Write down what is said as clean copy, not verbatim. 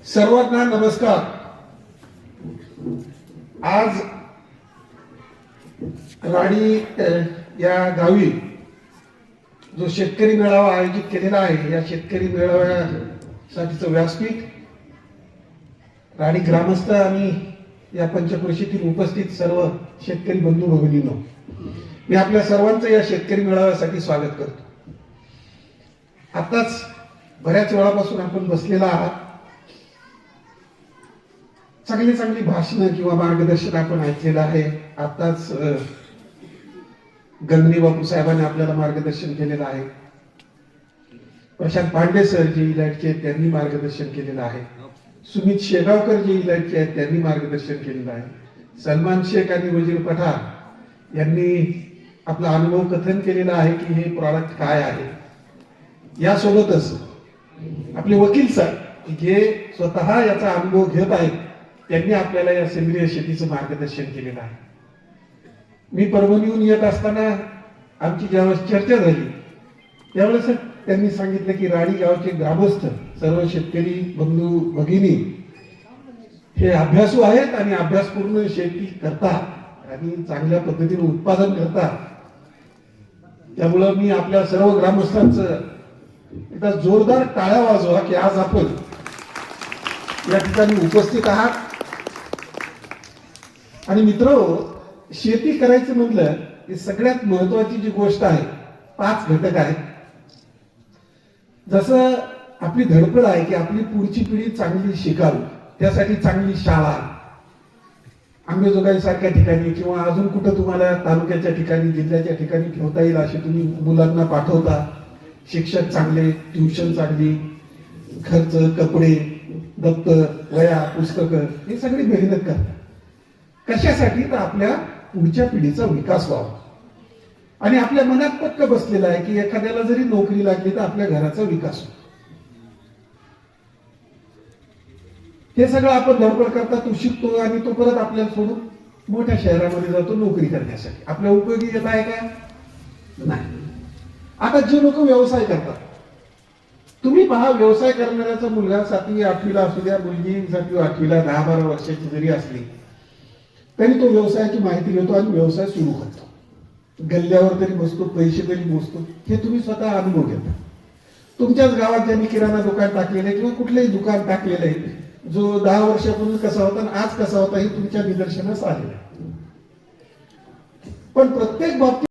सर्वांना नमस्कार। आज राडी या गावी जो शेतकरी मेळावा आयोजित केलेला आहे, या शेतकरी मेळाव्यासाठीचं व्यासपीठ राडी ग्रामस्थ आणि या पंचक्रोशीतील उपस्थित सर्व शेतकरी बंधू भगिनींनो, मी आपल्या सर्वांचं या शेतकरी मेळाव्यासाठी स्वागत करतो। आताच बऱ्याच वेळापासून आपण बसलेला आहात, चांगली चांगली भाषणं किंवा मार्गदर्शन आपण ऐकलेलं आहे। आताच गंगणे बापू साहेबांनी आपल्याला मार्गदर्शन केलेलं आहे। प्रशांत पांडे सर जे इलाटचे आहेत त्यांनी मार्गदर्शन केलेलं आहे। सुमित शेगावकर जे इलाटचे आहेत त्यांनी मार्गदर्शन केलेलं आहे। सलमान शेख आणि वजीर पठाण यांनी आपला अनुभव कथन केलेला आहे की हे प्रॉडक्ट काय आहे। यासोबतच आपले वकील साहेब जे स्वतः याचा अनुभव घेत आहेत त्यांनी आपल्याला या सेंद्रिय शेतीचं मार्गदर्शन केलेलं आहे। मी परभणीहून येत असताना आमची ज्यावेळेस चर्चा झाली त्यावेळेस त्यांनी सांगितलं की राडी गावचे ग्रामस्थ सर्व शेतकरी बंधू भगिनी हे अभ्यासू आहेत आणि अभ्यासपूर्ण शेती करतात आणि चांगल्या पद्धतीने उत्पादन करतात। त्यामुळे मी आपल्या सर्व ग्रामस्थांचं एकदा जोरदार टाळ्या वाजवा की आज आपण या ठिकाणी उपस्थित आहात। आणि मित्रहो, शेती करायचं म्हटलं की सगळ्यात महत्वाची जी गोष्ट आहे 5 घटक आहेत। जसं आपली धडपड आहे की आपली पुढची पिढी चांगली शिकावी, त्यासाठी चांगली शाळा अंबेजोगाई सारख्या ठिकाणी किंवा अजून कुठं तुम्हाला तालुक्याच्या ठिकाणी जिल्ह्याच्या ठिकाणी ठेवता येईल असे तुम्ही मुलांना पाठवता। शिक्षक चांगले, ट्युशन चांगली, खर्च, कपडे, दप्तर, वह्या, पुस्तकं हे सगळी मेहनत करतात। कशासाठी? तर आपल्या पुढच्या पिढीचा विकास व्हावा। आणि आपल्या मनात पक्क बसलेलं आहे की एखाद्याला जरी नोकरी लागली तर आपल्या घराचा विकास होतो। हे सगळं आपण धडपड करता, तो शिकतो आणि तो परत आपल्याला सोडून मोठ्या शहरामध्ये जातो नोकरी करण्यासाठी। आपल्या उपयोगी येत आहे का? नाही। आता जे लोक व्यवसाय करतात, तुम्ही पहा, व्यवसाय करणाऱ्याचा मुलगा 7वी 8वीला असू द्या, मुलगी 7वी 8वीला 10-12 वर्षाची जरी असली तरी तो व्यवसायाची माहिती घेतो आणि व्यवसाय सुरू करतो। गल्ल्यावर तरी बसतो, पैसे तरी मोजतो। हे तुम्ही स्वतः अनुभव घेता। तुमच्याच गावात ज्यांनी किराणा दुकान टाकलेलं आहे किंवा कुठलंही दुकान टाकलेलं आहे, जो 10 वर्षापूर्वी कसा होता आणि आज कसा होता हे तुमच्या निदर्शनास आलेलं आहे। पण प्रत्येक बाबतीत